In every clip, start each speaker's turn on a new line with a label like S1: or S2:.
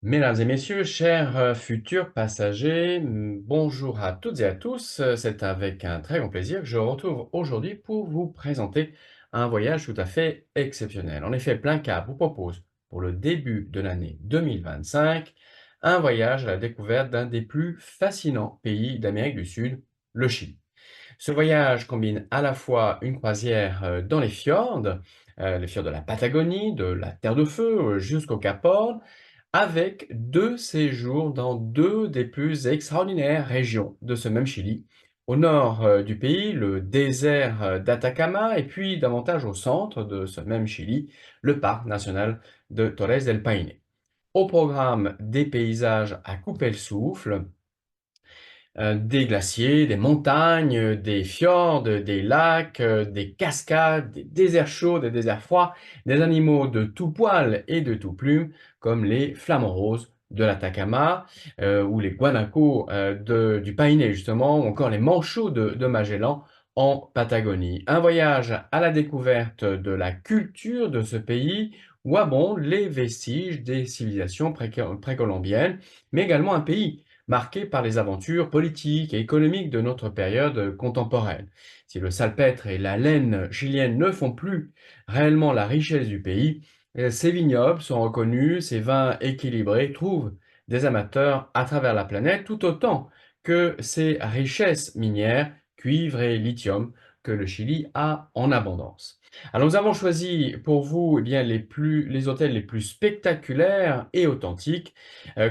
S1: Mesdames et messieurs, chers futurs passagers, bonjour à toutes et à tous. C'est avec un très grand plaisir que je retrouve aujourd'hui pour vous présenter un voyage tout à fait exceptionnel. En effet, Plein Cap vous propose pour le début de l'année 2025 un voyage à la découverte d'un des plus fascinants pays d'Amérique du Sud, le Chili. Ce voyage combine à la fois une croisière dans les fjords de la Patagonie, de la Terre de Feu jusqu'au Cap Horn, avec 2 séjours dans 2 des plus extraordinaires régions de ce même Chili. Au nord, du pays, le désert, d'Atacama et puis davantage au centre de ce même Chili, le parc national de Torres del Paine. Au programme, des paysages à couper le souffle, des glaciers, des montagnes, des fjords, des lacs, des cascades, des déserts chauds, des déserts froids, des animaux de tout poil et de tout plume, comme les flamants roses de l'Atacama, ou les guanacos du Paine justement, ou encore les manchots de Magellan en Patagonie. Un voyage à la découverte de la culture de ce pays où abondent les vestiges des civilisations précolombiennes, mais également un pays marqué par les aventures politiques et économiques de notre période contemporaine. Si le salpêtre et la laine chilienne ne font plus réellement la richesse du pays, ces vignobles sont reconnus, ces vins équilibrés trouvent des amateurs à travers la planète, tout autant que ces richesses minières, cuivre et lithium, que le Chili a en abondance. Alors nous avons choisi pour vous les hôtels les plus spectaculaires et authentiques,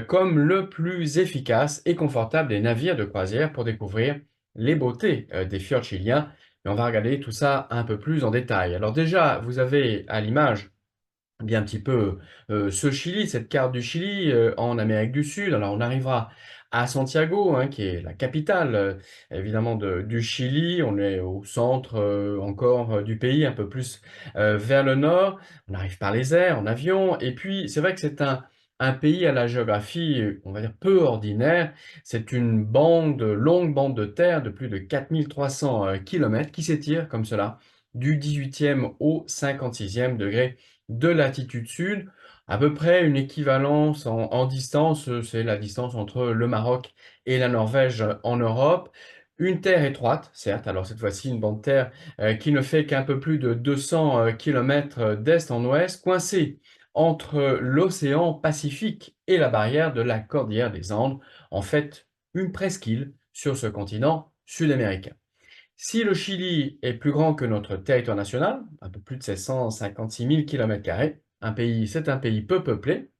S1: comme le plus efficace et confortable des navires de croisière pour découvrir les beautés des fjords chiliens. Mais on va regarder tout ça un peu plus en détail. Alors déjà, vous avez à l'image un petit peu, ce Chili, cette carte du Chili, en Amérique du Sud. Alors on arrivera à Santiago, hein, qui est la capitale, évidemment du Chili. On est au centre, encore, du pays, un peu plus, vers le nord. On arrive par les airs, en avion et puis c'est vrai que c'est un pays à la géographie, on va dire peu ordinaire. C'est une longue bande de terre de plus de 4 300 kilomètres qui s'étire comme cela, du 18e au 56e degré de latitude sud, à peu près une équivalence en distance, c'est la distance entre le Maroc et la Norvège en Europe. Une terre étroite, certes, alors cette fois-ci une bande de terre qui ne fait qu'un peu plus de 200 kilomètres d'est en ouest, coincée entre l'océan Pacifique et la barrière de la cordillère des Andes, en fait une presqu'île sur ce continent sud-américain. Si le Chili est plus grand que notre territoire national, un peu plus de 756 000 km², c'est un pays peu peuplé,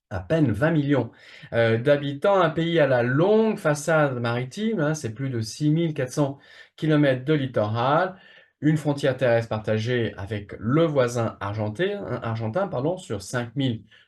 S1: à peine 20 millions d'habitants, un pays à la longue façade maritime, hein, c'est plus de 6 400 km de littoral, une frontière terrestre partagée avec le voisin argentin pardon, sur 5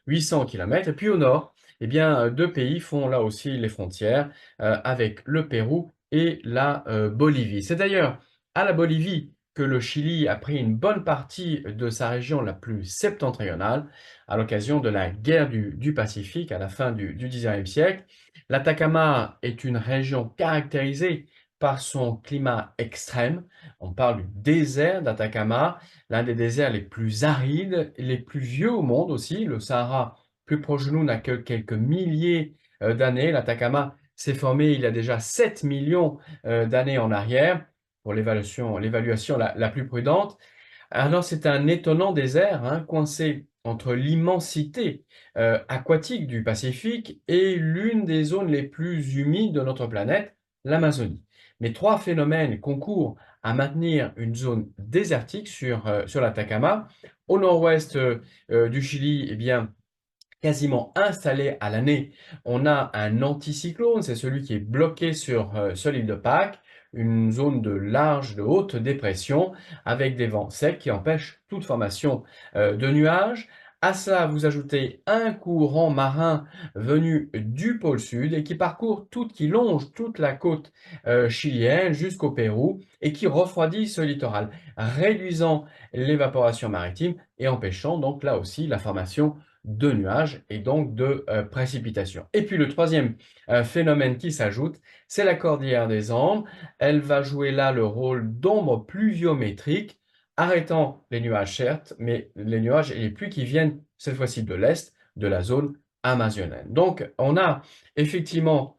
S1: 800 km. Et puis au nord, eh bien, deux pays font là aussi les frontières avec le Pérou et la Bolivie. C'est d'ailleurs à la Bolivie que le Chili a pris une bonne partie de sa région la plus septentrionale, à l'occasion de la guerre du Pacifique à la fin du XIXe siècle. L'Atacama est une région caractérisée par son climat extrême. On parle du désert d'Atacama, l'un des déserts les plus arides, les plus vieux au monde aussi. Le Sahara, plus proche de nous, n'a que quelques milliers d'années. L'Atacama s'est formé il y a déjà 7 millions d'années en arrière, pour l'évaluation la plus prudente. Alors c'est un étonnant désert, hein, coincé entre l'immensité aquatique du Pacifique et l'une des zones les plus humides de notre planète, l'Amazonie. Mais trois phénomènes concourent à maintenir une zone désertique sur l'Atacama. Au nord-ouest du Chili, eh bien, quasiment installé à l'année, on a un anticyclone, c'est celui qui est bloqué sur l'île de Pâques, une zone de haute dépression, avec des vents secs qui empêchent toute formation de nuages. À cela, vous ajoutez un courant marin venu du pôle sud et qui longe toute la côte chilienne jusqu'au Pérou et qui refroidit ce littoral, réduisant l'évaporation maritime et empêchant donc là aussi la formation de nuages et donc de précipitations. Et puis le troisième phénomène qui s'ajoute, c'est la cordillère des Andes. Elle va jouer là le rôle d'ombre pluviométrique, arrêtant les nuages certes, mais les nuages et les pluies qui viennent cette fois-ci de l'est, de la zone amazonienne. Donc on a effectivement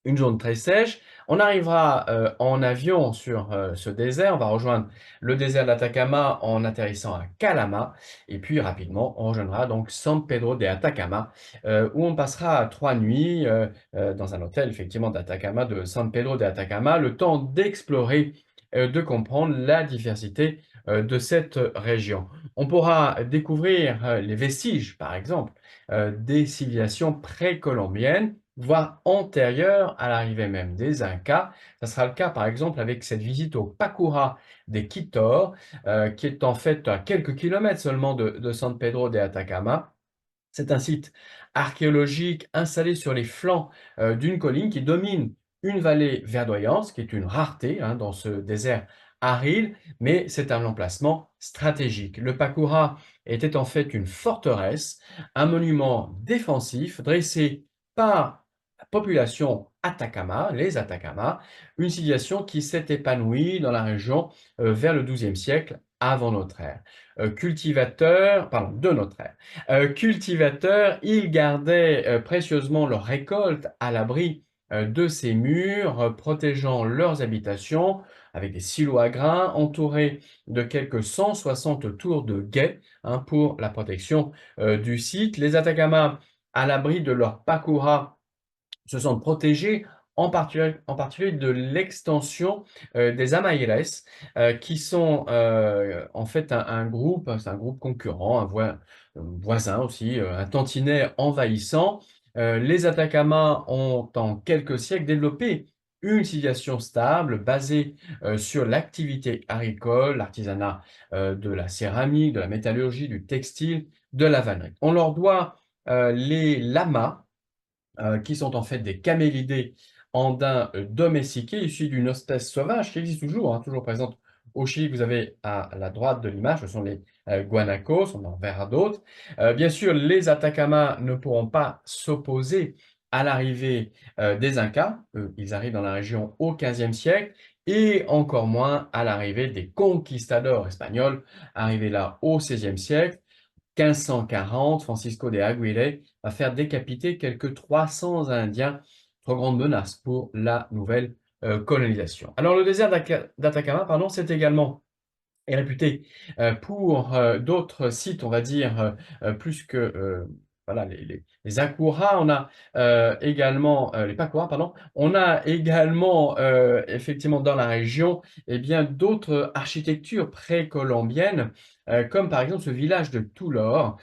S1: une zone très sèche. On arrivera, en avion sur, ce désert. On va rejoindre le désert d'Atacama en atterrissant à Calama et puis rapidement, on rejoindra donc San Pedro de Atacama, où on passera 3 nuits, dans un hôtel effectivement d'Atacama, de San Pedro de Atacama, le temps d'explorer, de comprendre la diversité, de cette région. On pourra découvrir, les vestiges, par exemple, des civilisations précolombiennes, voire antérieures à l'arrivée même des Incas. Ça sera le cas, par exemple, avec cette visite au Pacura des Quitor, qui est en fait à quelques kilomètres seulement de San Pedro de Atacama. C'est un site archéologique installé sur les flancs, d'une colline qui domine une vallée verdoyante, ce qui est une rareté, hein, dans ce désert aride, mais c'est un emplacement stratégique. Le Pacura était en fait une forteresse, un monument défensif dressé par la population Atacama, les Atacama, une civilisation qui s'est épanouie dans la région, vers le XIIe siècle avant notre ère. Cultivateurs pardon, de notre ère. Cultivateurs, ils gardaient, précieusement leurs récoltes à l'abri, de ces murs, protégeant leurs habitations avec des silos à grains entourés de quelques 160 tours de guet, hein, pour la protection, du site. Les Atacama, à l'abri de leur pakura, se sentent protégés, en particulier de l'extension, des Amaïres, qui sont, en fait un groupe, c'est un groupe concurrent, voisin aussi, un tantinet envahissant. Les Atacama ont en quelques siècles développé une civilisation stable basée, sur l'activité agricole, l'artisanat, de la céramique, de la métallurgie, du textile, de la vannerie. On leur doit, les lamas, qui sont en fait des camélidés andins, domestiqués, issus d'une espèce sauvage qui existe toujours, hein, toujours présente au Chili. Vous avez à la droite de l'image, ce sont les, guanacos, on en verra d'autres. Bien sûr, les Atacama ne pourront pas s'opposer à l'arrivée, des Incas. Eux, ils arrivent dans la région au XVe siècle et encore moins à l'arrivée des conquistadors espagnols, arrivés là au XVIe siècle. 1540, Francisco de Aguirre va faire décapiter quelques 300 Indiens, trop grande menace pour la nouvelle, colonisation. Alors le désert d'Atacama, pardon, c'est également est réputé, pour, d'autres sites, on va dire, plus que, voilà les Akura. On a, également, les Pakura, pardon. On a également, effectivement dans la région, eh bien d'autres architectures précolombiennes, comme par exemple ce village de Toulor,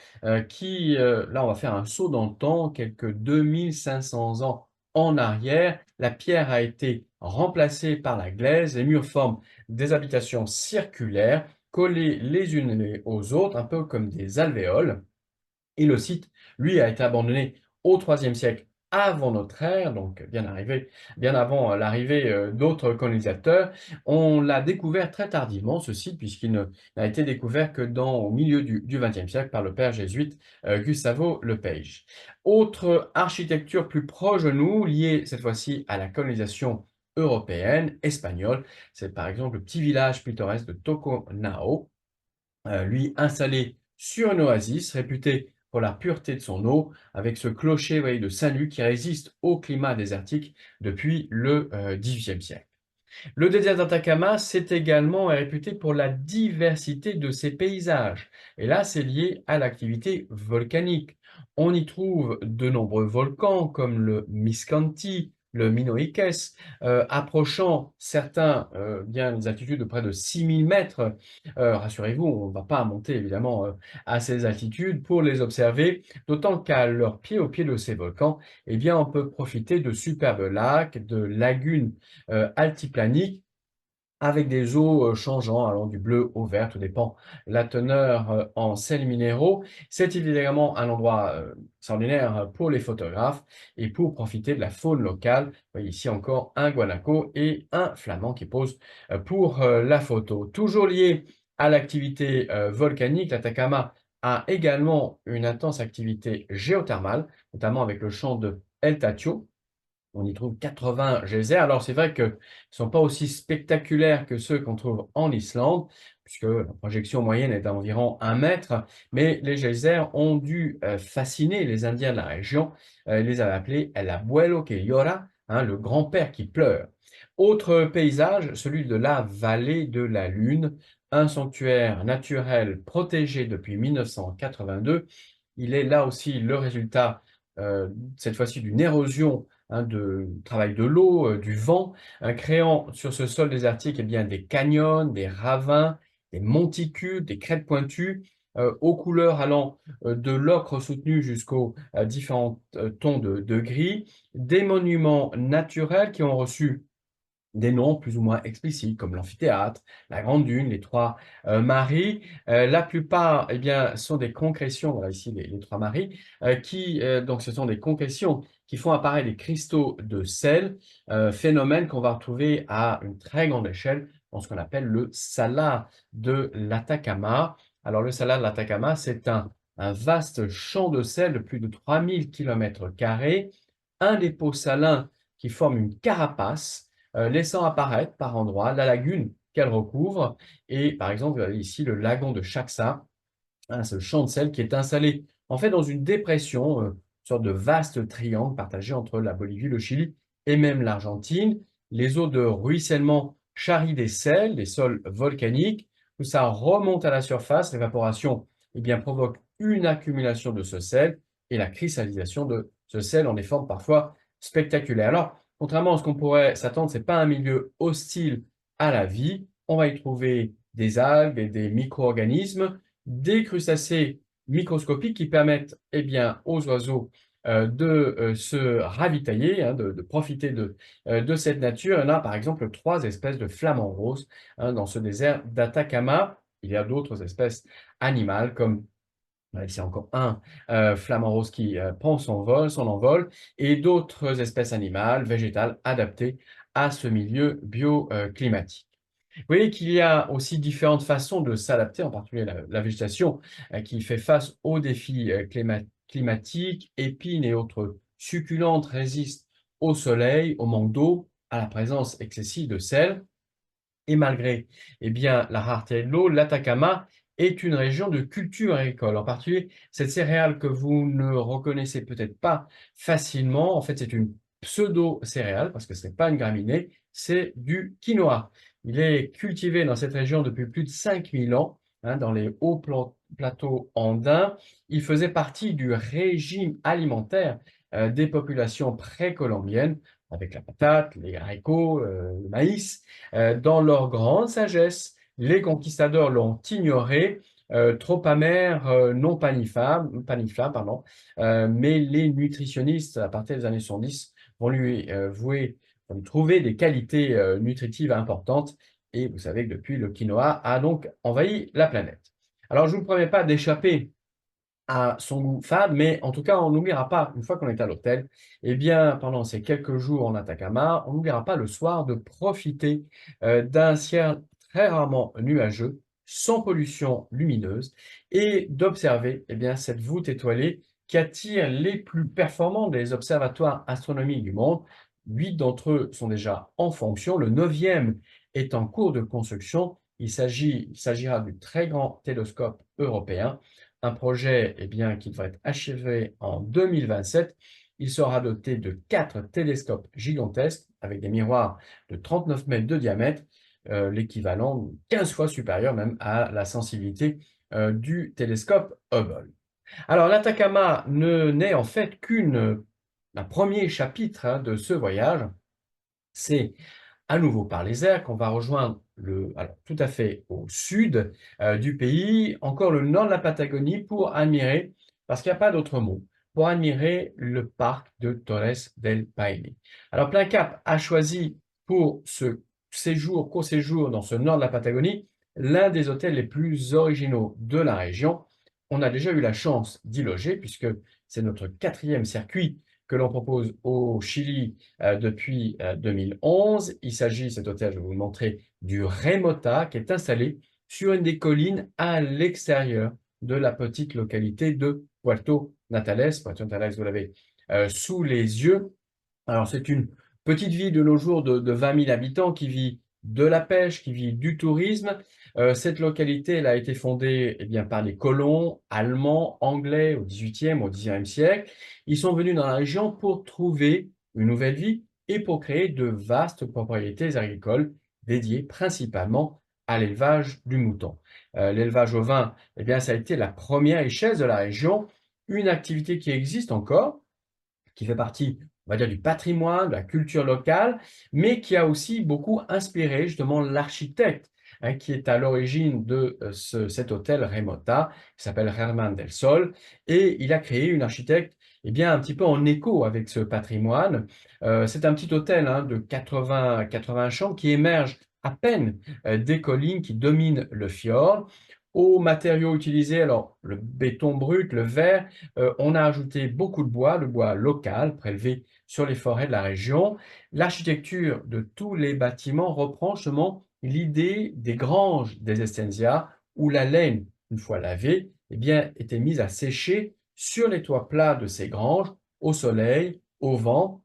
S1: qui, là on va faire un saut dans le temps, quelques 2500 ans en arrière. La pierre a été remplacée par la glaise, les murs forment des habitations circulaires collées les unes aux autres, un peu comme des alvéoles. Et le site, lui, a été abandonné au IIIe siècle avant notre ère, donc bien avant l'arrivée d'autres colonisateurs. On l'a découvert très tardivement, ce site, n'a été découvert que au milieu du XXe siècle par le père jésuite Gustavo Lepage. Autre architecture plus proche de nous, liée cette fois-ci à la colonisation européenne, espagnole, c'est par exemple le petit village pittoresque de Toconao, lui installé sur une oasis, réputé pour la pureté de son eau, avec ce clocher, vous voyez, de Saint-Luc qui résiste au climat désertique depuis le XVIIIe siècle. Le désert d'Atacama, c'est également réputé pour la diversité de ses paysages. Et là, c'est lié à l'activité volcanique. On y trouve de nombreux volcans comme le Miscanti, le Minoiques, approchant certains bien des altitudes de près de 6000 mètres. Rassurez-vous, on ne va pas monter évidemment à ces altitudes pour les observer, d'autant qu'à leur pied, au pied de ces volcans, eh bien, on peut profiter de superbes lacs, de lagunes altiplanique avec des eaux changeant, allant du bleu au vert, tout dépend la teneur en sels minéraux. C'est évidemment un endroit extraordinaire pour les photographes et pour profiter de la faune locale. Vous voyez ici encore un guanaco et un flamand qui posent pour la photo. Toujours lié à l'activité volcanique, l'Atacama a également une intense activité géothermale, notamment avec le champ de El Tatio. On y trouve 80 geysers. Alors c'est vrai qu'ils ne sont pas aussi spectaculaires que ceux qu'on trouve en Islande, puisque la projection moyenne est d'environ 1 mètre, mais les geysers ont dû fasciner les Indiens de la région. Ils les avaient appelés El abuelo que llora, hein, le grand-père qui pleure. Autre paysage, celui de la vallée de la Lune, un sanctuaire naturel protégé depuis 1982. Il est là aussi le résultat, cette fois-ci d'une érosion, hein, de travail de l'eau, du vent, créant sur ce sol désertique, eh bien, des canyons, des ravins, des monticules, des crêtes pointues, aux couleurs allant, de l'ocre soutenu jusqu'aux, différents, tons de gris. Des monuments naturels qui ont reçu des noms plus ou moins explicites comme l'amphithéâtre, la Grande Dune, les Trois Maries. La plupart, eh bien, sont des concrétions, voilà ici les Trois Maries, donc ce sont des concrétions qui font apparaître des cristaux de sel, phénomène qu'on va retrouver à une très grande échelle dans ce qu'on appelle le salar de l'Atacama. Alors le salar de l'Atacama, c'est un vaste champ de sel de plus de 3000 km², un dépôt salin qui forme une carapace, laissant apparaître par endroits la lagune qu'elle recouvre. Et par exemple, vous avez ici le lagon de Chaxa, hein, ce champ de sel qui est installé en fait dans une dépression, une sorte de vaste triangle partagé entre la Bolivie, le Chili et même l'Argentine. Les eaux de ruissellement charrient des sels, des sols volcaniques, tout ça remonte à la surface, l'évaporation, eh bien, provoque une accumulation de ce sel et la cristallisation de ce sel en des formes parfois spectaculaires. Alors, contrairement à ce qu'on pourrait s'attendre, ce n'est pas un milieu hostile à la vie. On va y trouver des algues et des micro-organismes, des crustacés microscopiques qui permettent, eh bien, aux oiseaux de se ravitailler, hein, de profiter de cette nature. Il y en a par exemple 3 espèces de flamants roses, hein, dans ce désert d'Atacama. Il y a d'autres espèces animales comme ici encore un flamant rose qui prend son envol, et d'autres espèces animales, végétales adaptées à ce milieu bioclimatique. Vous voyez qu'il y a aussi différentes façons de s'adapter, en particulier la végétation qui fait face aux défis climatiques. Épines et autres succulentes résistent au soleil, au manque d'eau, à la présence excessive de sel. Et malgré, eh bien, la rareté de l'eau, l'Atacama est une région de culture agricole. En particulier, cette céréale que vous ne reconnaissez peut-être pas facilement, en fait, c'est une pseudo-céréale parce que ce n'est pas une graminée, c'est du quinoa. Il est cultivé dans cette région depuis plus de 5000 ans, hein, dans les hauts plateaux andins. Il faisait partie du régime alimentaire des populations précolombiennes, avec la patate, les haricots, le maïs. Dans leur grande sagesse, les conquistadors l'ont ignoré, trop amer, non paniflable, pardon, mais les nutritionnistes, à partir des années 70, vont vont lui trouver des qualités nutritives importantes. Et vous savez que depuis, le quinoa a donc envahi la planète. Alors, je ne vous promets pas d'échapper à son goût fade, mais en tout cas, on n'oubliera pas, une fois qu'on est à l'hôtel, eh bien, pendant ces quelques jours en Atacama, on n'oubliera pas le soir de profiter d'un ciel très rarement nuageux, sans pollution lumineuse, et d'observer, eh bien, cette voûte étoilée qui attire les plus performants des observatoires astronomiques du monde. 8 d'entre eux sont déjà en fonction, le 9e est en cours de construction. Il s'agira du très grand télescope européen, un projet, eh bien, qui devrait être achevé en 2027. Il sera doté de 4 télescopes gigantesques avec des miroirs de 39 mètres de diamètre, l'équivalent 15 fois supérieur même à la sensibilité du télescope Hubble. Alors l'Atacama n'est en fait qu'un premier chapitre, hein, de ce voyage. C'est à nouveau par les airs qu'on va rejoindre alors tout à fait au sud du pays, encore le nord de la Patagonie pour admirer, parce qu'il n'y a pas d'autre mot, pour admirer le parc de Torres del Paine. Alors Plein Cap a choisi pour ce court séjour dans ce nord de la Patagonie, l'un des hôtels les plus originaux de la région. On a déjà eu la chance d'y loger puisque c'est notre 4e circuit que l'on propose au Chili depuis 2011. Il s'agit, cet hôtel, je vais vous le montrer, du Remota, qui est installé sur une des collines à l'extérieur de la petite localité de Puerto Natales. Puerto Natales, vous l'avez sous les yeux. Alors, c'est une petite ville de nos jours de 20 000 habitants qui vit de la pêche, qui vit du tourisme. Cette localité, elle a été fondée, eh bien, par les colons allemands, anglais au XVIIIe, au XIXe siècle. Ils sont venus dans la région pour trouver une nouvelle vie et pour créer de vastes propriétés agricoles dédiées principalement à l'élevage du mouton. L'élevage ovin, eh bien, ça a été la première richesse de la région, une activité qui existe encore, qui fait partie, on va dire, du patrimoine, de la culture locale, mais qui a aussi beaucoup inspiré justement l'architecte, hein, qui est à l'origine de cet hôtel Remota, qui s'appelle Herman del Sol, et il a créé une architecte, eh bien, un petit peu en écho avec ce patrimoine. C'est un petit hôtel, hein, de 80 chambres qui émerge à peine des collines qui dominent le fjord. Aux matériaux utilisés, alors le béton brut, le verre, on a ajouté beaucoup de bois, le bois local prélevé sur les forêts de la région. L'architecture de tous les bâtiments reprend justement l'idée des granges des Estensia où la laine, une fois lavée, eh bien, était mise à sécher sur les toits plats de ces granges, au soleil, au vent.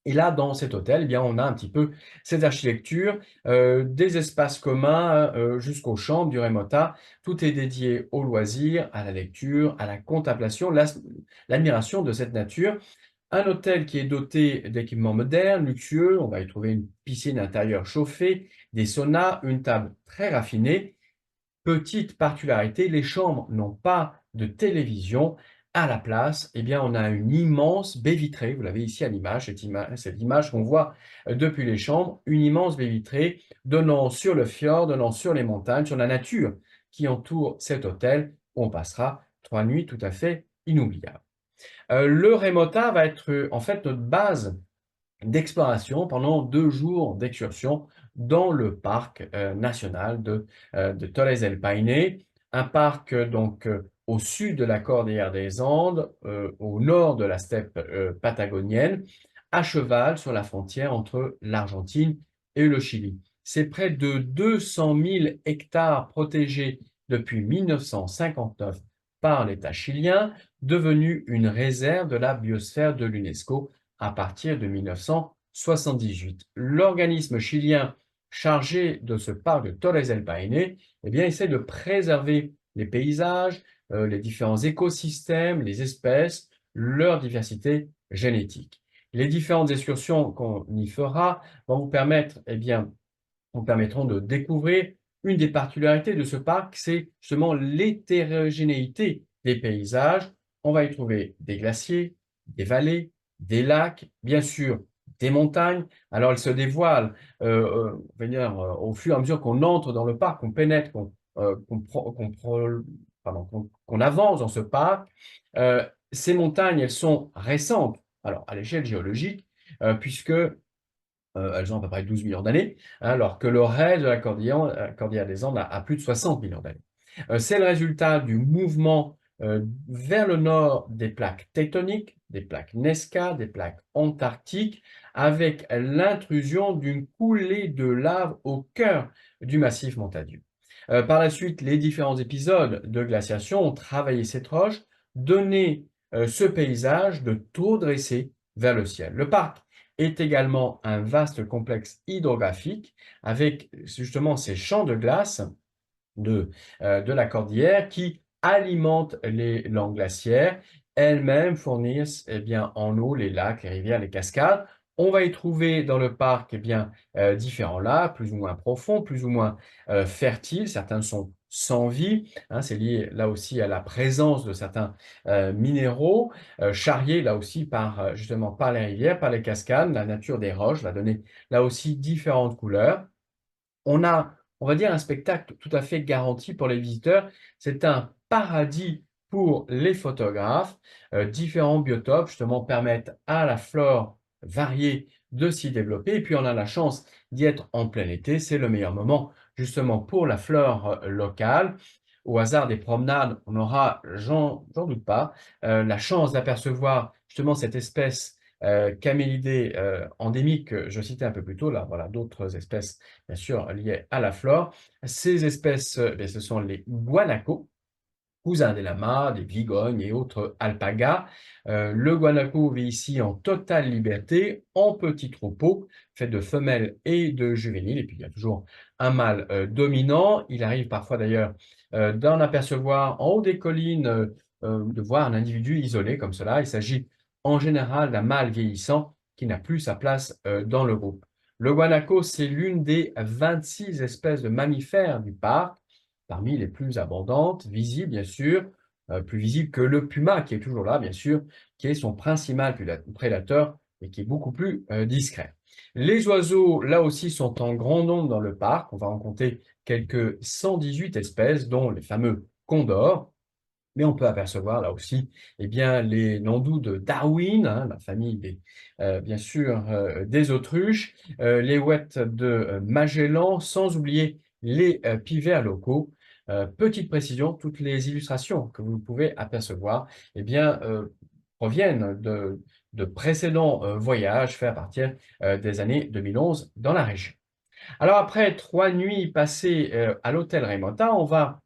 S1: Et là, dans cet hôtel, eh bien, on a un petit peu cette architecture, des espaces communs, jusqu'aux chambres du Remota. Tout est dédié aux loisirs, à la lecture, à la contemplation, l'admiration de cette nature. Un hôtel qui est doté d'équipements modernes, luxueux. On va y trouver une piscine intérieure chauffée, des saunas, une table très raffinée. Petite particularité, les chambres n'ont pas de télévision. À la place, eh bien, on a une immense baie vitrée. Vous l'avez ici à l'image, cette image qu'on voit depuis les chambres, une immense baie vitrée donnant sur le fjord, donnant sur les montagnes, sur la nature qui entoure cet hôtel. On passera 3 nuits tout à fait inoubliables. Le Remota va être en fait notre base d'exploration pendant 2 jours d'excursion dans le parc national de Torres del Paine, un parc donc au sud de la cordillère des Andes, au nord de la steppe patagonienne, à cheval sur la frontière entre l'Argentine et le Chili. C'est près de 200 000 hectares protégés depuis 1959 par l'État chilien, devenu une réserve de la biosphère de l'UNESCO à partir de 1978. L'organisme chilien chargé de ce parc de Torres del Paine, eh bien, essaie de préserver les paysages, les différents écosystèmes, les espèces, leur diversité génétique. Les différentes excursions qu'on y fera vont vous permettre, eh bien, vous permettront de découvrir une des particularités de ce parc, c'est justement l'hétérogénéité des paysages. On va y trouver des glaciers, des vallées, des lacs, bien sûr des montagnes. Alors elles se dévoilent au fur et à mesure qu'on entre dans le parc, qu'on pénètre, qu'on avance dans ce parc. Ces montagnes, elles sont récentes, alors à l'échelle géologique, puisque elles ont à peu près 12 millions d'années, hein, alors que le reste de la cordillère des Andes a plus de 60 millions d'années. C'est le résultat du mouvement vers le nord des plaques tectoniques, des plaques Nazca, des plaques antarctiques, avec l'intrusion d'une coulée de lave au cœur du massif montagneux. Par la suite, les différents épisodes de glaciation ont travaillé cette roche, donné ce paysage de taux dressé vers le ciel. Le parc est également un vaste complexe hydrographique avec justement ces champs de glace de la cordillère qui alimentent les landes glaciaires, elles-mêmes fournissent eh bien, en eau les lacs, les rivières, les cascades. On va y trouver dans le parc eh bien, différents lacs, plus ou moins profonds, plus ou moins fertiles. Certains sont sans vie, hein, c'est lié là aussi à la présence de certains minéraux, charriés là aussi par, justement par les rivières, par les cascades. La nature des roches va donner là aussi différentes couleurs. On a, on va dire, un spectacle tout à fait garanti pour les visiteurs. C'est un paradis pour les photographes. Différents biotopes, justement, permettent à la flore variée de s'y développer. Et puis, on a la chance d'y être en plein été. C'est le meilleur moment, justement, pour la flore locale. Au hasard des promenades, on aura, j'en doute pas, la chance d'apercevoir justement cette espèce camélidée endémique que je citais un peu plus tôt. Là, voilà, d'autres espèces bien sûr liées à la flore. Ces espèces, ce sont les guanacos. cousins des lamas, des bigognes et autres alpagas. Le guanaco vit ici en totale liberté, en petits troupeaux, fait de femelles et de juvéniles. Et puis, il y a toujours un mâle dominant. Il arrive parfois d'ailleurs d'en apercevoir en haut des collines, de voir un individu isolé comme cela. Il s'agit en général d'un mâle vieillissant qui n'a plus sa place dans le groupe. Le guanaco, c'est l'une des 26 espèces de mammifères du parc, parmi les plus abondantes, visibles bien sûr, plus visible que le puma qui est toujours là bien sûr, qui est son principal prédateur et qui est beaucoup plus discret. Les oiseaux, là aussi, sont en grand nombre dans le parc. On va en compter quelques 118 espèces, dont les fameux condors. Mais on peut apercevoir là aussi, eh bien, les nandous de Darwin, hein, la famille des, bien sûr, des autruches, les ouètes de Magellan, sans oublier les pivers locaux. Petite précision, toutes les illustrations que vous pouvez apercevoir, eh bien, proviennent de précédents voyages faits à partir des années 2011 dans la région. Alors après 3 nuits passées à l'hôtel Raimota, on va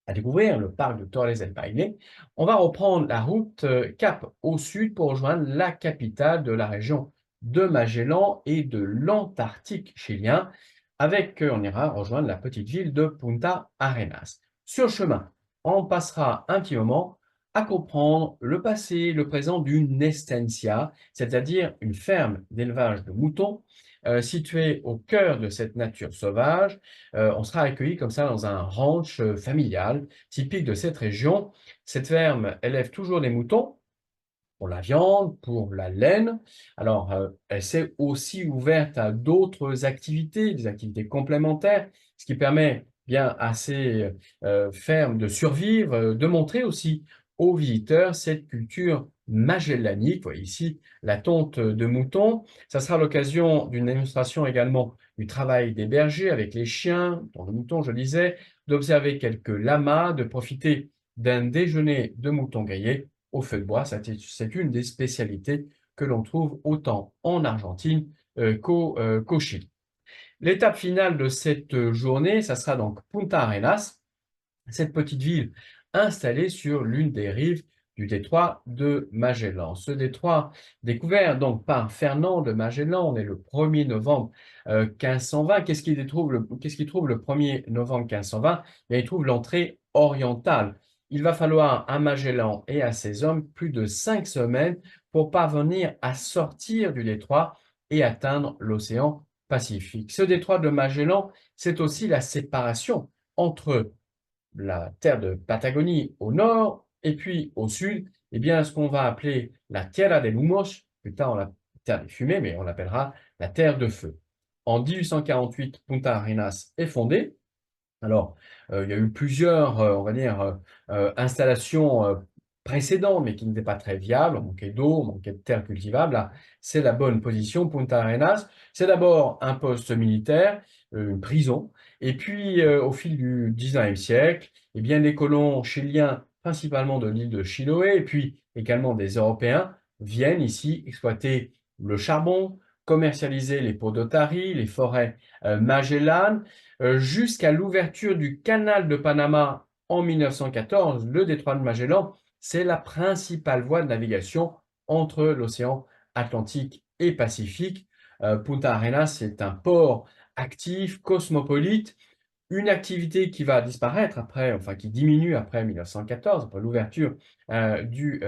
S1: à découvrir le parc de Torres del Paine. On va reprendre la route cap au sud pour rejoindre la capitale de la région de Magellan et de l'Antarctique chilien. Avec, on ira rejoindre la petite ville de Punta Arenas. Sur le chemin, on passera un petit moment à comprendre le passé, le présent d'une estancia, c'est-à-dire une ferme d'élevage de moutons située au cœur de cette nature sauvage. On sera accueilli comme ça dans un ranch familial typique de cette région. Cette ferme élève toujours des moutons pour la viande, pour la laine. Alors, elle s'est aussi ouverte à d'autres activités, des activités complémentaires, ce qui permet bien à ces fermes de survivre, de montrer aussi aux visiteurs cette culture magellanique. Vous voyez ici la tonte de moutons. Ça sera l'occasion d'une démonstration également du travail des bergers avec les chiens, dont le mouton, je disais, d'observer quelques lamas, de profiter d'un déjeuner de moutons grillés au feu de bois. C'est une des spécialités que l'on trouve autant en Argentine qu'au Chili. L'étape finale de cette journée, ça sera donc Punta Arenas, cette petite ville installée sur l'une des rives du détroit de Magellan. Ce détroit, découvert donc par Fernand de Magellan, on est le 1er novembre 1520. Qu'est-ce qu'il trouve le 1er novembre 1520? Il trouve l'entrée orientale. Il va falloir à Magellan et à ses hommes plus de 5 semaines pour parvenir à sortir du détroit et atteindre l'océan Pacifique. Ce détroit de Magellan, c'est aussi la séparation entre la terre de Patagonie au nord et puis au sud, eh bien, ce qu'on va appeler la Tierra del Humos, plus tard la terre des fumées, mais on l'appellera la terre de feu. En 1848, Punta Arenas est fondée. Alors, il y a eu plusieurs, on va dire, installations précédentes, mais qui n'étaient pas très viables. On manquait d'eau, on manquait de terre cultivable. Là, c'est la bonne position. Punta Arenas, c'est d'abord un poste militaire, une prison. Et puis, au fil du 19e siècle, eh bien, les colons chiliens, principalement de l'île de Chiloé, et puis également des Européens, viennent ici exploiter le charbon, commercialiser les peaux d'otarie, les forêts Magellan, jusqu'à l'ouverture du canal de Panama en 1914, le détroit de Magellan, c'est la principale voie de navigation entre l'océan Atlantique et Pacifique. Punta Arenas, c'est un port actif, cosmopolite, une activité qui va disparaître après, enfin qui diminue après 1914, après l'ouverture du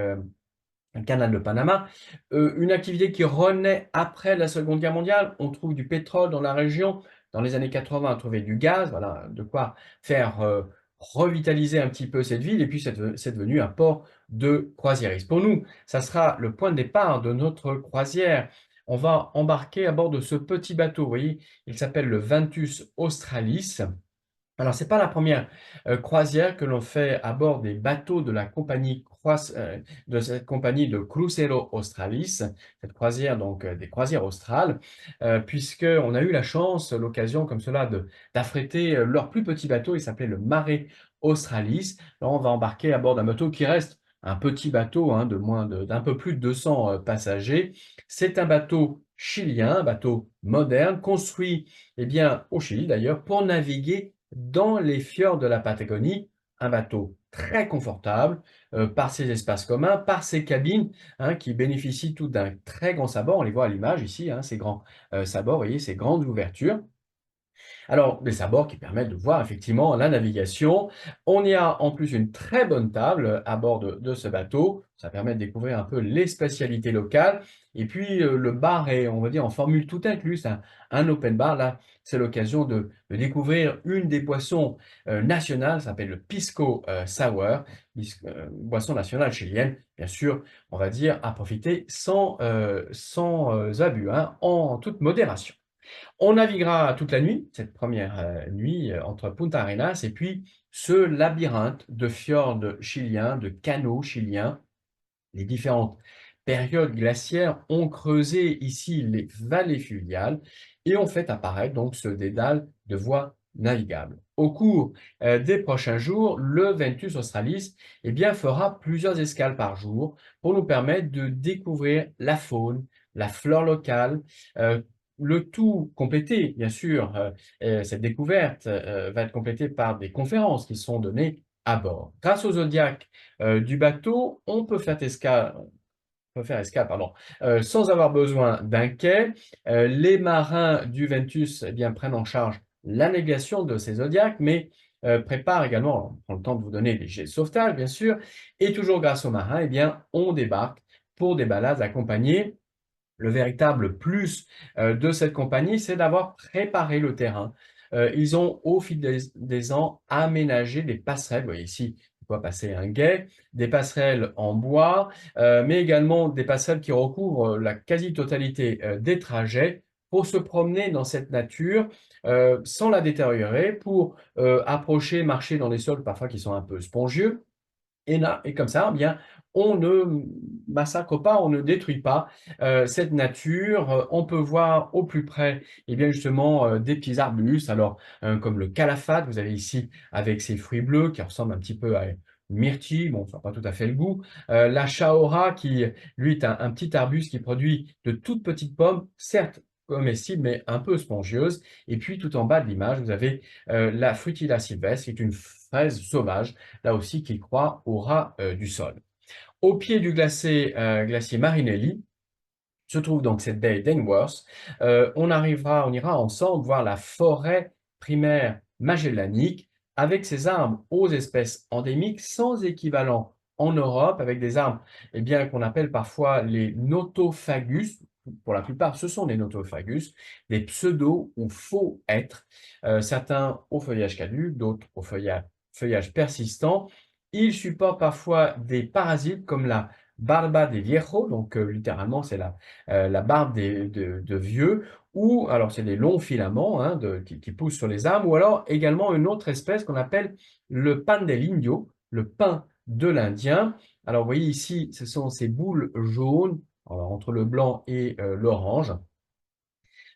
S1: canal de Panama, une activité qui renaît après la Seconde Guerre mondiale. On trouve du pétrole dans la région. Dans les années 80, on trouvait du gaz. Voilà, de quoi faire revitaliser un petit peu cette ville. Et puis, c'est devenu un port de croisiéristes. Pour nous, ça sera le point de départ de notre croisière. On va embarquer à bord de ce petit bateau. Vous voyez, il s'appelle le Ventus Australis. Alors, c'est pas la première croisière que l'on fait à bord des bateaux de la compagnie de cette compagnie de Crucero Australis, cette croisière donc des croisières australes, puisqu'on a eu la chance, l'occasion comme cela d'affréter leur plus petit bateau, il s'appelait le Mare Australis. Alors, on va embarquer à bord d'un bateau qui reste un petit bateau hein, d'un peu plus de 200 passagers. C'est un bateau chilien, un bateau moderne, construit eh bien, au Chili d'ailleurs, pour naviguer dans les fjords de la Patagonie un bateau très confortable, par ses espaces communs, par ses cabines, hein, qui bénéficient toutes d'un très grand sabord. On les voit à l'image ici, hein, ces grands, sabords, vous voyez, ces grandes ouvertures. Alors, des abords qui permettent de voir effectivement la navigation. On y a en plus une très bonne table à bord de ce bateau. Ça permet de découvrir un peu les spécialités locales. Et puis, le bar est, on va dire, en formule tout inclus. C'est un open bar. Là, c'est l'occasion de découvrir une des boissons nationales. Ça s'appelle le Pisco Sour, boisson nationale chilienne. Bien sûr, on va dire à profiter sans abus, hein, en toute modération. On naviguera toute la nuit, cette première nuit, entre Punta Arenas et puis ce labyrinthe de fjords chiliens, de canaux chiliens. Les différentes périodes glaciaires ont creusé ici les vallées fluviales et ont fait apparaître donc ce dédale de voies navigables. Au cours des prochains jours, le Ventus Australis eh bien, fera plusieurs escales par jour pour nous permettre de découvrir la faune, la flore locale, euh, le tout complété, bien sûr, cette découverte va être complétée par des conférences qui sont données à bord. Grâce au zodiaque du bateau, on peut faire escale, pardon, sans avoir besoin d'un quai. Les marins du Ventus, eh bien, prennent en charge la navigation de ces zodiacs, mais préparent également, on prend le temps de vous donner des jets de sauvetage, bien sûr, et toujours grâce aux marins, eh bien, on débarque pour des balades accompagnées. Le véritable plus de cette compagnie, c'est d'avoir préparé le terrain. Ils ont, au fil des ans, aménagé des passerelles. Vous voyez ici, on voit passer un gué, des passerelles en bois, mais également des passerelles qui recouvrent la quasi-totalité des trajets pour se promener dans cette nature sans la détériorer, pour approcher, marcher dans des sols parfois qui sont un peu spongieux, et comme ça, eh bien, on ne massacre pas, on ne détruit pas cette nature. On peut voir au plus près, eh bien, justement, des petits arbustes, alors comme le calafate, vous avez ici avec ses fruits bleus qui ressemblent un petit peu à une myrtille, bon, ça n'a pas tout à fait le goût. La chaora qui, lui, est un petit arbuste qui produit de toutes petites pommes, certes comestibles, mais un peu spongieuses. Et puis, tout en bas de l'image, vous avez la frutilla sylvestre, qui est une fraise sauvage, là aussi qui croît au ras du sol. Au pied du glacier Marinelli, se trouve donc cette baie d'Ainsworth. On ira ensemble voir la forêt primaire magellanique avec ses arbres aux espèces endémiques sans équivalent en Europe, avec des arbres eh bien, qu'on appelle parfois les notophagus. Pour la plupart, ce sont des notophagus, des pseudo ou faux êtres, certains au feuillage caduc, d'autres au feuillage persistant. Ils supportent parfois des parasites comme la barba des viejos, donc littéralement c'est la barbe de vieux, ou alors c'est des longs filaments, hein, qui poussent sur les arbres, ou alors également une autre espèce qu'on appelle le pan del indio, le pain de l'Indien. Alors vous voyez ici, ce sont ces boules jaunes, alors entre le blanc et l'orange.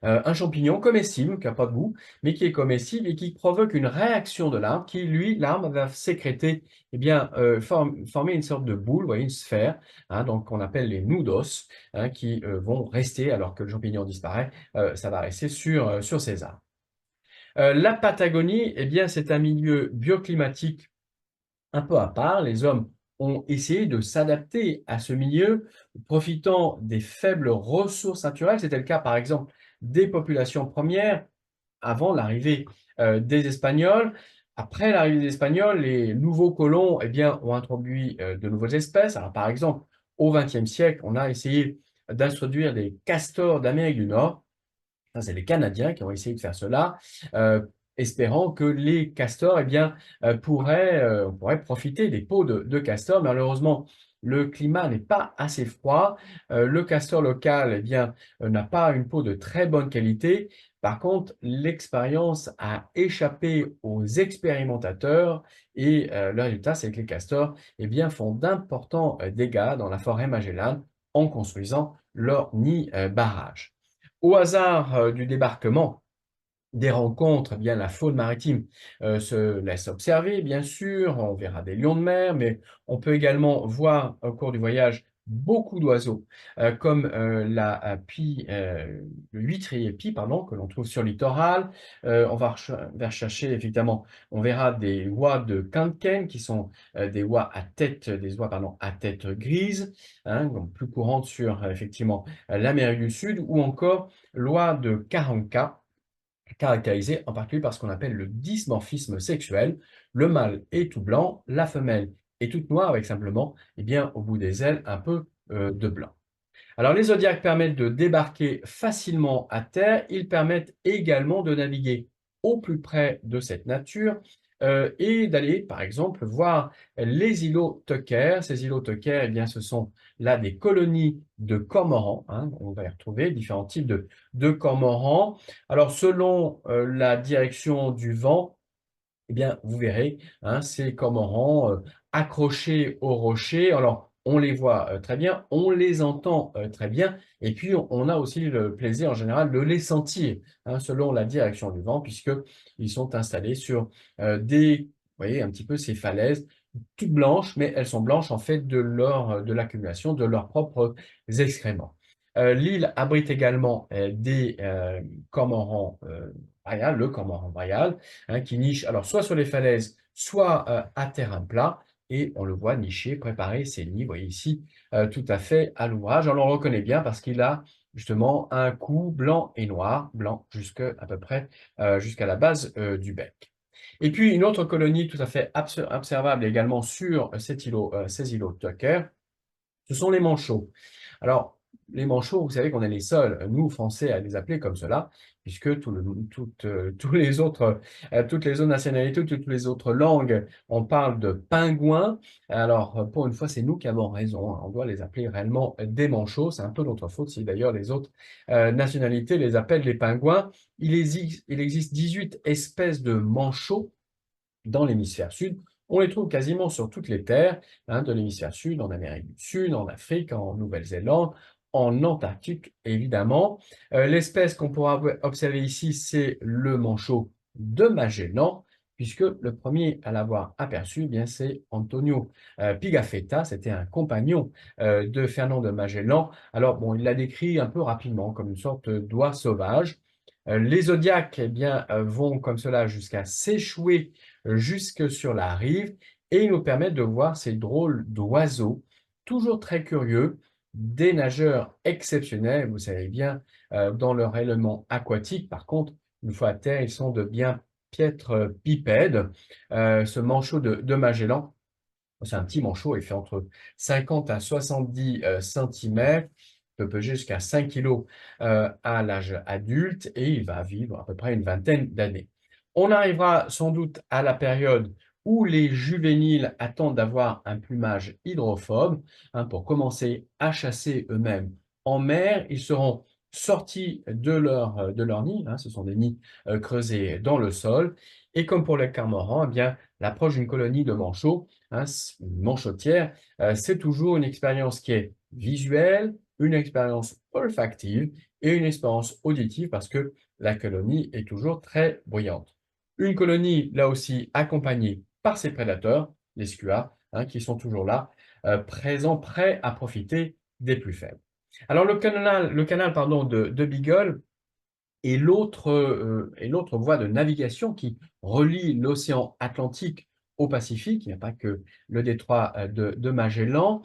S1: Un champignon comestible, qui n'a pas de goût, mais qui est comestible et qui provoque une réaction de l'arbre, qui lui, l'arbre va sécréter, eh bien, former une sorte de boule, vous voyez, une sphère, hein, donc qu'on appelle les nudos, hein, qui vont rester, alors que le champignon disparaît, ça va rester sur ces arbres. La Patagonie, eh bien, c'est un milieu bioclimatique un peu à part. Les hommes ont essayé de s'adapter à ce milieu, profitant des faibles ressources naturelles. C'était le cas, par exemple, des populations premières avant l'arrivée des Espagnols. Après l'arrivée des Espagnols, les nouveaux colons eh bien, ont introduit de nouvelles espèces. Alors, par exemple, au XXe siècle, on a essayé d'introduire des castors d'Amérique du Nord. Ça, c'est les Canadiens qui ont essayé de faire cela, espérant que les castors, eh bien, on pourrait profiter des peaux de castor. Malheureusement, le climat n'est pas assez froid. Le castor local, eh bien, n'a pas une peau de très bonne qualité. Par contre, l'expérience a échappé aux expérimentateurs et le résultat, c'est que les castors, eh bien, font d'importants dégâts dans la forêt magellane en construisant leur nid barrage. Au hasard du débarquement, des rencontres, eh bien, la faune maritime se laisse observer, bien sûr. On verra des lions de mer, mais on peut également voir au cours du voyage beaucoup d'oiseaux, comme, la, le huîtrier pie, pardon, que l'on trouve sur le littoral. On va chercher évidemment, on verra des oies de canquenne qui sont, des oies, pardon, à tête grise, hein, donc plus courantes sur, effectivement, l'Amérique du Sud ou encore l'oie de Karanka, caractérisée en particulier par ce qu'on appelle le dysmorphisme sexuel. Le mâle est tout blanc, la femelle est toute noire avec simplement, eh bien, au bout des ailes, un peu, de blanc. Alors les zodiaques permettent de débarquer facilement à terre, ils permettent également de naviguer au plus près de cette nature, et d'aller par exemple voir les îlots Tucker. Ces îlots Tucker, eh bien ce sont là des colonies de cormorans, hein, on va y retrouver différents types de cormorans. Alors selon, la direction du vent, eh bien, vous verrez, hein, ces cormorans, accrochés au rocher. Alors, on les voit, très bien, on les entend, très bien et puis on a aussi le plaisir en général de les sentir, hein, selon la direction du vent puisqu'ils sont installés sur, des vous voyez un petit peu ces falaises toutes blanches, mais elles sont blanches en fait de l'accumulation de leurs propres excréments. L'île abrite également, des, cormorans, royal, le cormoran royal, hein, qui niche alors soit sur les falaises, soit, à terrain plat et on le voit nicher, préparer ses nids, vous voyez ici, tout à fait à l'ouvrage. On le reconnaît bien parce qu'il a justement un cou blanc et noir, blanc jusque à peu près, jusqu'à la base, du bec. Et puis une autre colonie tout à fait observable également sur ces îlots Tucker, ce sont les manchots. Alors, les manchots, vous savez qu'on est les seuls, nous Français, à les appeler comme cela, puisque tous les autres, toutes les autres nationalités, toutes les autres langues, on parle de pingouins. Alors, pour une fois, c'est nous qui avons raison, hein, on doit les appeler réellement des manchots. C'est un peu notre faute si d'ailleurs les autres, nationalités les appellent les pingouins. Il existe 18 espèces de manchots dans l'hémisphère sud. On les trouve quasiment sur toutes les terres, hein, de l'hémisphère sud, en Amérique du Sud, en Afrique, en Nouvelle-Zélande, en Antarctique évidemment. L'espèce qu'on pourra observer ici, c'est le manchot de Magellan, puisque le premier à l'avoir aperçu, eh bien c'est Antonio Pigafetta, c'était un compagnon de Fernand de Magellan. Alors bon, il l'a décrit un peu rapidement comme une sorte d'oie sauvage. Les zodiaques, eh bien, vont comme cela jusqu'à s'échouer jusque sur la rive et ils nous permettent de voir ces drôles d'oiseaux, toujours très curieux, des nageurs exceptionnels, vous savez bien, dans leur élément aquatique. Par contre, une fois à terre, ils sont de bien piètres bipèdes. Ce manchot de Magellan, c'est un petit manchot, il fait entre 50 à 70 centimètres, peut peser jusqu'à 5 kilos à l'âge adulte et il va vivre à peu près une vingtaine d'années. On arrivera sans doute à la période où les juvéniles attendent d'avoir un plumage hydrophobe, hein, pour commencer à chasser eux-mêmes en mer. Ils seront sortis de leur nid, hein, ce sont des nids creusés dans le sol. Et comme pour les cormorans, eh bien, l'approche d'une colonie de manchots, hein, une manchotière, c'est toujours une expérience qui est visuelle, une expérience olfactive et une expérience auditive parce que la colonie est toujours très bruyante. Une colonie, là aussi, accompagnée par ses prédateurs, les skuas, hein, qui sont toujours là, présents, prêts à profiter des plus faibles. Alors le canal pardon, de Beagle et l'autre voie de navigation qui relie l'océan Atlantique au Pacifique, il n'y a pas que le détroit, de Magellan.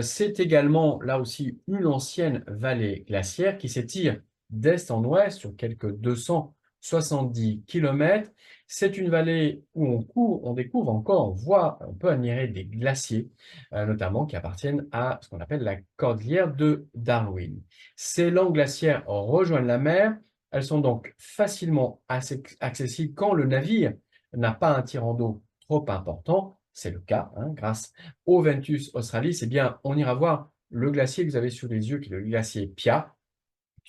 S1: C'est également, là aussi, une ancienne vallée glaciaire qui s'étire d'est en ouest sur quelques 270 kilomètres. C'est une vallée où on découvre encore, on peut admirer des glaciers, notamment qui appartiennent à ce qu'on appelle la cordillère de Darwin. Ces langues glaciaires rejoignent la mer. Elles sont donc facilement accessibles quand le navire n'a pas un tirant d'eau trop important. C'est le cas, hein, grâce au Ventus Australis. Eh bien, on ira voir le glacier que vous avez sous les yeux, qui est le glacier Pia,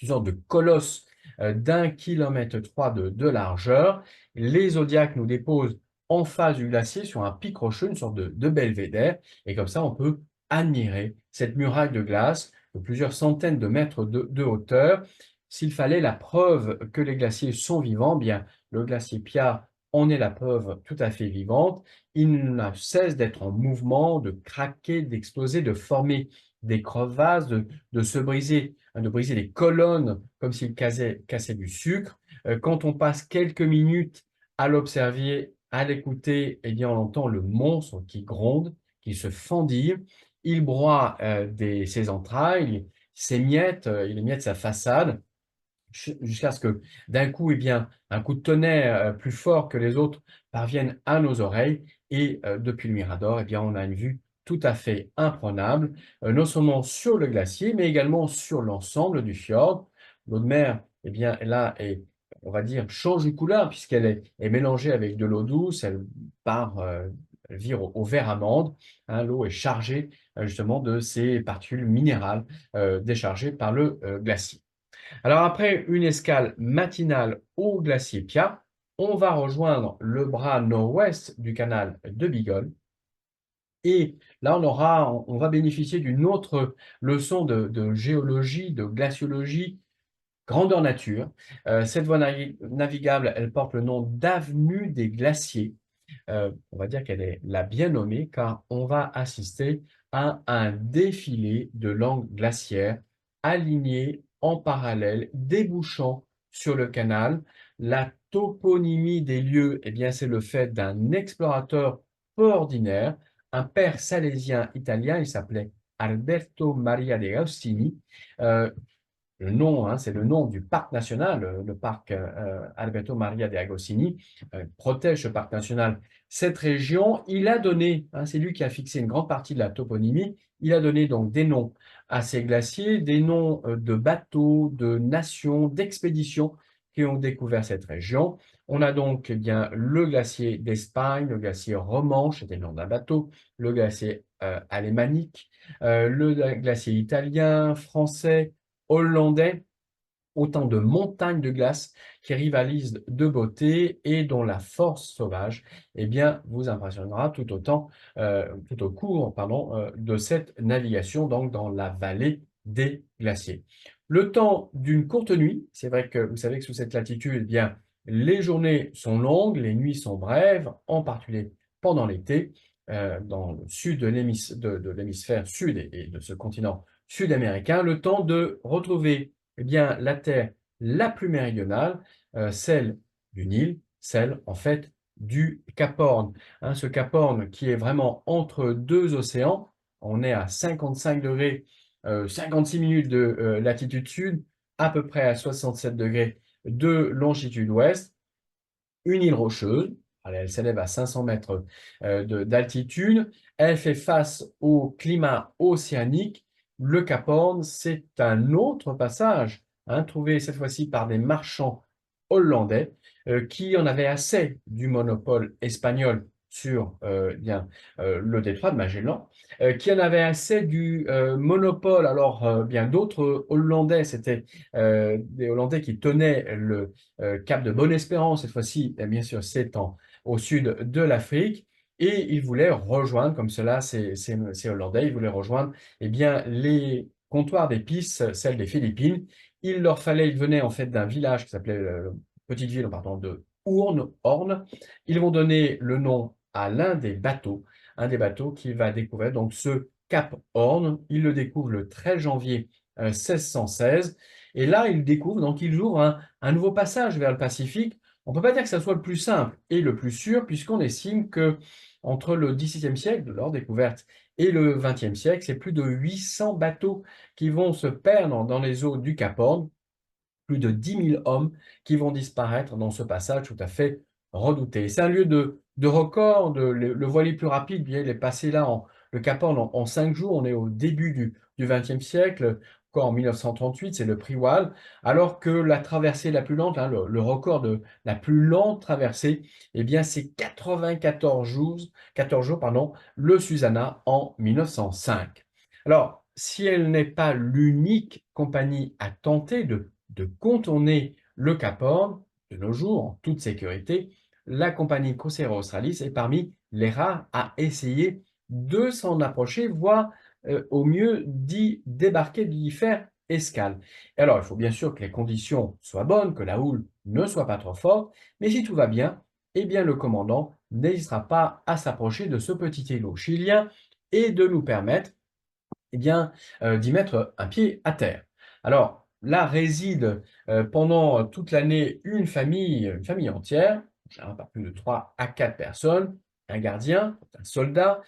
S1: une sorte de colosse d'1,3 km de largeur. Les zodiaques nous déposent en face du glacier sur un pic rocheux, une sorte de belvédère. Et comme ça, on peut admirer cette muraille de glace de plusieurs centaines de mètres de hauteur. S'il fallait la preuve que les glaciers sont vivants, bien, le glacier Pia en est la preuve tout à fait vivante. Il n'a cesse d'être en mouvement, de craquer, d'exploser, de former des crevasses, de se briser, hein, de briser les colonnes comme s'il cassait du sucre. Quand on passe quelques minutes à l'observer, à l'écouter, eh bien, on entend le monstre qui gronde, qui se fendille. Il broie ses entrailles, il émiette sa façade, jusqu'à ce que d'un coup, eh bien, un coup de tonnerre plus fort que les autres parvienne à nos oreilles et depuis le Mirador, eh bien, on a une vue tout à fait imprenable, non seulement sur le glacier, mais également sur l'ensemble du fjord. L'eau de mer, eh bien, là, on va dire, change de couleur puisqu'elle est mélangée avec de l'eau douce, elle vire au vert amande, hein. L'eau est chargée justement de ces particules minérales déchargées par le glacier. Alors après une escale matinale au glacier Pia, on va rejoindre le bras nord-ouest du canal de Beagle et là on va bénéficier d'une autre leçon de géologie, de glaciologie, grandeur nature. Cette voie navigable, elle porte le nom d'avenue des glaciers. On va dire qu'elle est la bien nommée car on va assister à un défilé de langues glaciaires alignées en parallèle, débouchant sur le canal. La toponymie des lieux, eh bien, c'est le fait d'un explorateur peu ordinaire, un père salésien italien, il s'appelait Alberto Maria de Agostini. Euh, le nom, hein, c'est le nom du parc national, le parc Alberto Maria de Agostini, protège ce parc national, cette région. Il a donné, hein, c'est lui qui a fixé une grande partie de la toponymie, il a donné donc des noms à ces glaciers, des noms de bateaux, de nations, d'expéditions qui ont découvert cette région. On a donc eh bien, le glacier d'Espagne, le glacier Romanche, c'était le nom d'un bateau, le glacier alémanique, le glacier italien, français, hollandais, autant de montagnes de glace qui rivalisent de beauté et dont la force sauvage, eh bien, vous impressionnera tout autant, tout au cours, pardon, de cette navigation donc dans la vallée des glaciers. Le temps d'une courte nuit, c'est vrai que vous savez que sous cette latitude, eh bien, les journées sont longues, les nuits sont brèves, en particulier pendant l'été, dans le sud de l'hémisphère sud et de ce continent sud-américain, le temps de retrouver eh bien, la terre la plus méridionale, celle du Nil, celle en fait du Cap Horn. Hein, ce Cap Horn qui est vraiment entre deux océans, on est à 55 degrés, 56 minutes de latitude sud, à peu près à 67 degrés de longitude ouest, une île rocheuse. Elle s'élève à 500 mètres d'altitude. Elle fait face au climat océanique. Le Cap Horn, c'est un autre passage, hein, trouvé cette fois-ci par des marchands hollandais qui en avaient assez du monopole espagnol sur le détroit de Magellan, qui en avaient assez du monopole, alors bien d'autres Hollandais, c'était des Hollandais qui tenaient le cap de Bonne-Espérance, cette fois-ci, bien sûr, s'étend au sud de l'Afrique. Et ils voulaient rejoindre, comme cela, ces Hollandais, ils voulaient rejoindre eh bien, les comptoirs d'épices, celles des Philippines. Ils venaient en fait d'un village qui s'appelait, petite ville, pardon, de Horn. Ils vont donner le nom à l'un des bateaux, un des bateaux qui va découvrir donc ce Cap Horn. Ils le découvrent le 13 janvier 1616. Et là, ils découvrent, donc ils ouvrent un nouveau passage vers le Pacifique. On ne peut pas dire que ça soit le plus simple et le plus sûr, puisqu'on estime que entre le XVIIe siècle, de leur découverte, et le XXe siècle, c'est plus de 800 bateaux qui vont se perdre dans les eaux du Cap Horn, plus de 10 000 hommes qui vont disparaître dans ce passage tout à fait redouté. C'est un lieu de record, le voilier plus rapide, bien, il est passé là, le Cap Horn, en 5 jours. On est au début du XXe siècle, encore en 1938, c'est le prix Wall, alors que la traversée la plus lente, hein, le record de la plus lente traversée, eh bien, c'est 94 jours, 14 jours, pardon, le Susanna en 1905. Alors, si elle n'est pas l'unique compagnie à tenter de contourner le Cap Horn, de nos jours, en toute sécurité, la compagnie Cruzeiro Australis est parmi les rares à essayer de s'en approcher, voire au mieux d'y débarquer, d'y faire escale. Et alors, il faut bien sûr que les conditions soient bonnes, que la houle ne soit pas trop forte, mais si tout va bien, eh bien le commandant n'hésitera pas à s'approcher de ce petit îlot chilien et de nous permettre eh bien, d'y mettre un pied à terre. Alors là réside, pendant toute l'année une famille entière, en général pas plus de 3 à 4 personnes, un gardien, un soldat.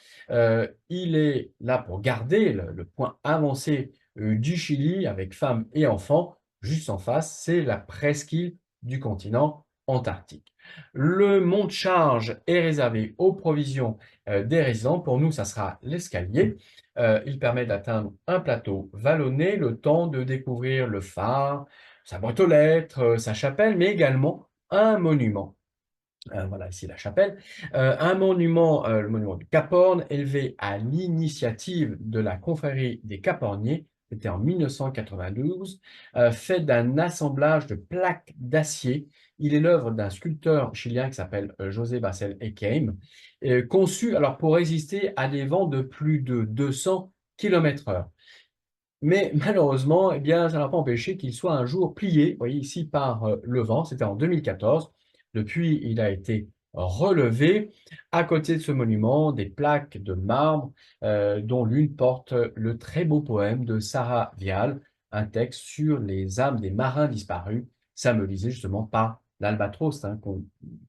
S1: Il est là pour garder le point avancé, du Chili avec femmes et enfants. Juste en face, c'est la presqu'île du continent antarctique. Le mont de charge est réservé aux provisions, des résidents. Pour nous, ça sera l'escalier. Il permet d'atteindre un plateau vallonné, le temps de découvrir le phare, sa boîte aux lettres, sa chapelle, mais également un monument. Voilà ici la chapelle. Un monument, le monument du Cap Horn, élevé à l'initiative de la confrérie des Caporniers, c'était en 1992, fait d'un assemblage de plaques d'acier. Il est l'œuvre d'un sculpteur chilien qui s'appelle, José Bacel Equeim, conçu alors pour résister à des vents de plus de 200 km/h. Mais malheureusement, eh bien, ça n'a pas empêché qu'il soit un jour plié, vous voyez ici, par, le vent. C'était en 2014. Depuis, il a été relevé. À côté de ce monument, des plaques de marbre, dont l'une porte le très beau poème de Sarah Vial, un texte sur les âmes des marins disparus, symbolisés justement par l'albatros, hein,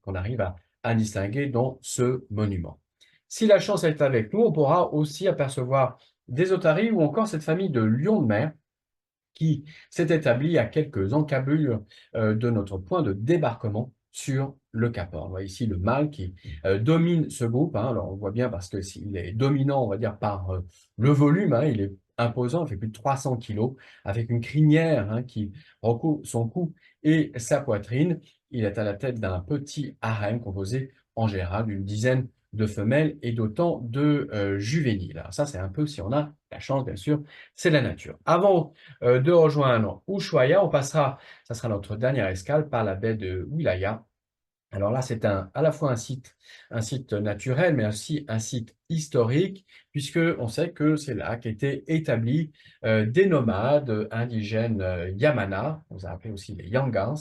S1: qu'on arrive à distinguer dans ce monument. Si la chance est avec nous, on pourra aussi apercevoir des otaries ou encore cette famille de lions de mer qui s'est établie à quelques encablures de notre point de débarquement sur le Cap Horn. On voit ici le mâle qui domine ce groupe, hein. Alors on voit bien parce que s'il est dominant, on va dire, par le volume, hein, il est imposant, il fait plus de 300 kilos, avec une crinière, hein, qui recouvre son cou et sa poitrine. Il est à la tête d'un petit harem composé en général d'une dizaine de femelles et d'autant de juvéniles. Alors ça, c'est un peu si on a la chance, bien sûr, c'est la nature. Avant de rejoindre Ushuaia, on passera, ça sera notre dernière escale, par la baie de Wilaya. Alors là, c'est à la fois un site naturel, mais aussi un site historique, puisque on sait que c'est là qu'étaient établis des nomades indigènes Yamana, on les a appelés aussi les Yangans.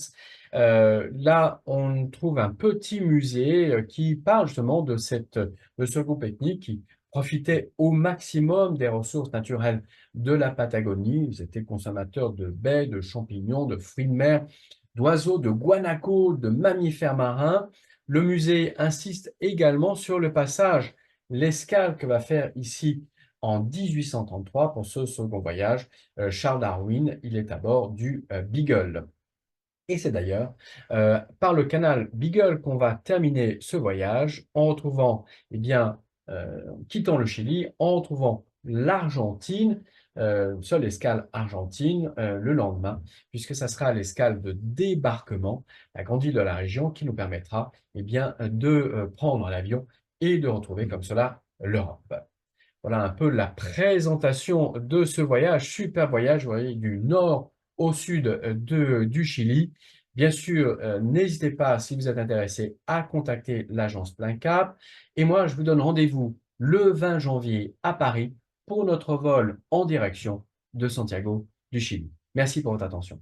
S1: Là, on trouve un petit musée qui parle justement de ce groupe ethnique qui profitait au maximum des ressources naturelles de la Patagonie. Ils étaient consommateurs de baies, de champignons, de fruits de mer, d'oiseaux, de guanacos, de mammifères marins. Le musée insiste également sur le passage, l'escale que va faire ici en 1833 pour ce second voyage, Charles Darwin. Il est à bord du Beagle. Et c'est d'ailleurs par le canal Beagle qu'on va terminer ce voyage en retrouvant, eh bien, en quittant le Chili, en retrouvant l'Argentine, seule escale argentine le lendemain, puisque ça sera l'escale de débarquement, la grande ville de la région, qui nous permettra, eh bien, de prendre l'avion et de retrouver comme cela l'Europe. Voilà un peu la présentation de ce voyage, super voyage, vous voyez, du nord au sud du Chili. Bien sûr, n'hésitez pas, si vous êtes intéressé, à contacter l'agence Plein Cap. Et moi, je vous donne rendez-vous le 20 janvier à Paris pour notre vol en direction de Santiago du Chili. Merci pour votre attention.